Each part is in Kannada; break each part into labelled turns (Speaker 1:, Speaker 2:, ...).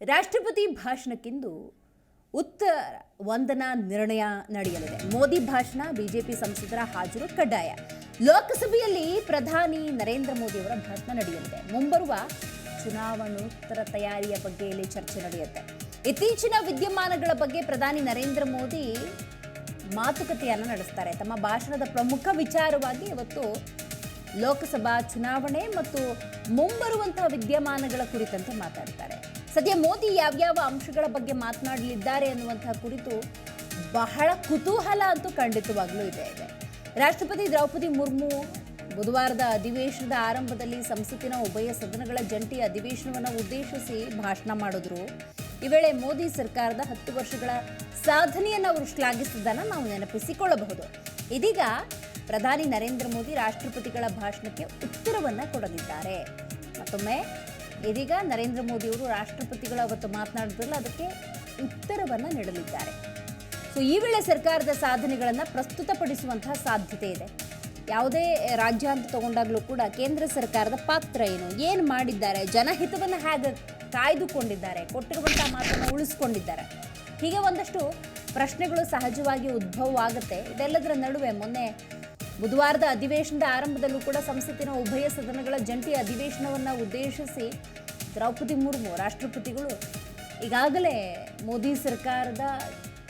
Speaker 1: ರಾಷ್ಟ್ರಪತಿ ಭಾಷಣಕ್ಕಿಂದು ಉತ್ತರ ವಂದನಾ ನಿರ್ಣಯ ನಡೆಯಲಿದೆ. ಮೋದಿ ಭಾಷಣ, ಬಿಜೆಪಿ ಸಂಸದರ ಹಾಜರು ಕಡ್ಡಾಯ. ಲೋಕಸಭೆಯಲ್ಲಿ ಪ್ರಧಾನಿ ನರೇಂದ್ರ ಮೋದಿ ಅವರ ಭಾಷಣ ನಡೆಯಲಿದೆ. ಮುಂಬರುವ ಚುನಾವಣೋತ್ತರ ತಯಾರಿಯ ಬಗ್ಗೆ ಇಲ್ಲಿ ಚರ್ಚೆ ನಡೆಯುತ್ತೆ. ಇತ್ತೀಚಿನ ವಿದ್ಯಮಾನಗಳ ಬಗ್ಗೆ ಪ್ರಧಾನಿ ನರೇಂದ್ರ ಮೋದಿ ಮಾತುಕತೆಯನ್ನು ನಡೆಸ್ತಾರೆ. ತಮ್ಮ ಭಾಷಣದ ಪ್ರಮುಖ ವಿಚಾರವಾಗಿ ಇವತ್ತು ಲೋಕಸಭಾ ಚುನಾವಣೆ ಮತ್ತು ಮುಂಬರುವಂತಹ ವಿದ್ಯಮಾನಗಳ ಕುರಿತಂತೆ ಮಾತಾಡ್ತಾರೆ. ಸದ್ಯ ಮೋದಿ ಯಾವ್ಯಾವ ಅಂಶಗಳ ಬಗ್ಗೆ ಮಾತನಾಡಲಿದ್ದಾರೆ ಅನ್ನುವಂತಹ ಕುರಿತು ಬಹಳ ಕುತೂಹಲ ಅಂತೂ ಖಂಡಿತವಾಗ್ಲೂ ಇದೆ. ರಾಷ್ಟ್ರಪತಿ ದ್ರೌಪದಿ ಮುರ್ಮು ಬುಧವಾರದ ಅಧಿವೇಶನದ ಆರಂಭದಲ್ಲಿ ಸಂಸತ್ತಿನ ಉಭಯ ಸದನಗಳ ಜಂಟಿ ಅಧಿವೇಶನವನ್ನು ಉದ್ದೇಶಿಸಿ ಭಾಷಣ ಮಾಡಿದ್ರು. ಈ ವೇಳೆ ಮೋದಿ ಸರ್ಕಾರದ 10 ವರ್ಷಗಳ ಸಾಧನೆಯನ್ನು ಅವರು ಶ್ಲಾಘಿಸಿದ್ದನ್ನು ನಾವು ನೆನಪಿಸಿಕೊಳ್ಳಬಹುದು. ಇದೀಗ ಪ್ರಧಾನಿ ನರೇಂದ್ರ ಮೋದಿ ರಾಷ್ಟ್ರಪತಿಗಳ ಭಾಷಣಕ್ಕೆ ಉತ್ತರವನ್ನು ಕೊಡಲಿದ್ದಾರೆ. ಮತ್ತೊಮ್ಮೆ ಇದೀಗ ನರೇಂದ್ರ ಮೋದಿ ಅವರು ರಾಷ್ಟ್ರಪತಿಗಳು ಅವತ್ತು ಮಾತನಾಡಿದ್ರಲ್ಲ, ಅದಕ್ಕೆ ಉತ್ತರವನ್ನು ನೀಡಲಿದ್ದಾರೆ. ಸೊ ಈ ವೇಳೆ ಸರ್ಕಾರದ ಸಾಧನೆಗಳನ್ನು ಪ್ರಸ್ತುತಪಡಿಸುವಂತಹ ಸಾಧ್ಯತೆ ಇದೆ. ಯಾವುದೇ ರಾಜ್ಯ ಅಂತ ತಗೊಂಡಾಗಲೂ ಕೂಡ ಕೇಂದ್ರ ಸರ್ಕಾರದ ಪಾತ್ರ ಏನು ಮಾಡಿದ್ದಾರೆ, ಜನಹಿತವನ್ನು ಹೇಗೆ ಕಾಯ್ದುಕೊಂಡಿದ್ದಾರೆ, ಕೊಟ್ಟಿರುವಂತಹ ಮಾತನ್ನು ಉಳಿಸ್ಕೊಂಡಿದ್ದಾರೆ, ಹೀಗೆ ಒಂದಷ್ಟು ಪ್ರಶ್ನೆಗಳು ಸಹಜವಾಗಿ ಉದ್ಭವವಾಗುತ್ತೆ. ಇದೆಲ್ಲದರ ನಡುವೆ ಮೊನ್ನೆ ಬುಧವಾರದ ಅಧಿವೇಶನದ ಆರಂಭದಲ್ಲೂ ಕೂಡ ಸಂಸತ್ತಿನ ಉಭಯ ಸದನಗಳ ಜಂಟಿ ಅಧಿವೇಶನವನ್ನು ಉದ್ದೇಶಿಸಿ ದ್ರೌಪದಿ ಮುರ್ಮು ರಾಷ್ಟ್ರಪತಿಗಳು ಈಗಾಗಲೇ ಮೋದಿ ಸರ್ಕಾರದ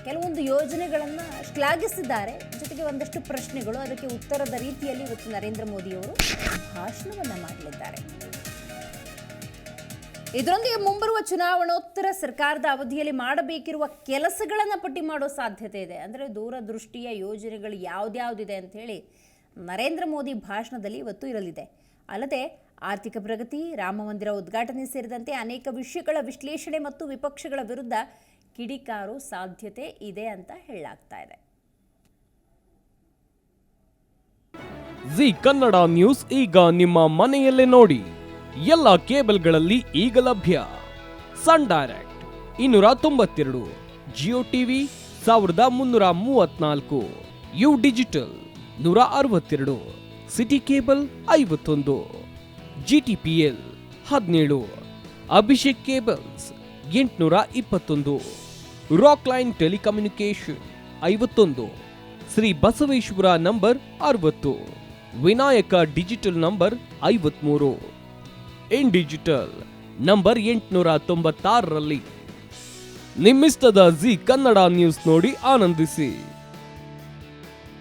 Speaker 1: ಕೆಲವೊಂದು ಯೋಜನೆಗಳನ್ನು ಶ್ಲಾಘಿಸಿದ್ದಾರೆ. ಜೊತೆಗೆ ಒಂದಷ್ಟು ಪ್ರಶ್ನೆಗಳು, ಅದಕ್ಕೆ ಉತ್ತರದ ರೀತಿಯಲ್ಲಿ ಇವತ್ತು ನರೇಂದ್ರ ಮೋದಿಯವರು ಭಾಷಣವನ್ನು ಮಾಡಲಿದ್ದಾರೆ. ಇದರೊಂದಿಗೆ ಮುಂಬರುವ ಚುನಾವಣೋತ್ತರ ಸರ್ಕಾರದ ಅವಧಿಯಲ್ಲಿ ಮಾಡಬೇಕಿರುವ ಕೆಲಸಗಳನ್ನು ಪಟ್ಟಿ ಮಾಡೋ ಸಾಧ್ಯತೆ ಇದೆ. ಅಂದರೆ ದೂರದೃಷ್ಟಿಯ ಯೋಜನೆಗಳು ಯಾವ್ದ್ಯಾವ್ದಿದೆ ಅಂತ ಹೇಳಿ ನರೇಂದ್ರ ಮೋದಿ ಭಾಷಣದಲ್ಲಿ ಇವತ್ತು ಇರಲಿದೆ. ಅಲ್ಲದೆ ಆರ್ಥಿಕ ಪ್ರಗತಿ, ರಾಮ ಮಂದಿರ ಉದ್ಘಾಟನೆ ಸೇರಿದಂತೆ ಅನೇಕ ವಿಷಯಗಳ ವಿಶ್ಲೇಷಣೆ ಮತ್ತು ವಿಪಕ್ಷಗಳ ವಿರುದ್ಧ ಕಿಡಿಕಾರೋ ಸಾಧ್ಯತೆ ಇದೆ ಅಂತ ಹೇಳಲಾಗ್ತಾ ಇದೆ.
Speaker 2: ಜಿ ಕನ್ನಡ ನ್ಯೂಸ್ ಈಗ ನಿಮ್ಮ ಮನೆಯಲ್ಲೇ ನೋಡಿ. ಎಲ್ಲ ಕೇಬಲ್ಗಳಲ್ಲಿ ಈಗ ಲಭ್ಯ. Sun Direct 292, Jio TV 1334, U Digital 162, City Cable 51, GTPL 17, Abhishek cables 821, Rockline telecommunication 51, Shri Basaveshwara number 60, Vinayaka Digital number 53, In Digital number 896ರಲ್ಲಿ. ನಿಮ್ಮಿಷ್ಟದ ಜಿ ಕನ್ನಡ ನ್ಯೂಸ್ ನೋಡಿ ಆನಂದಿಸಿ.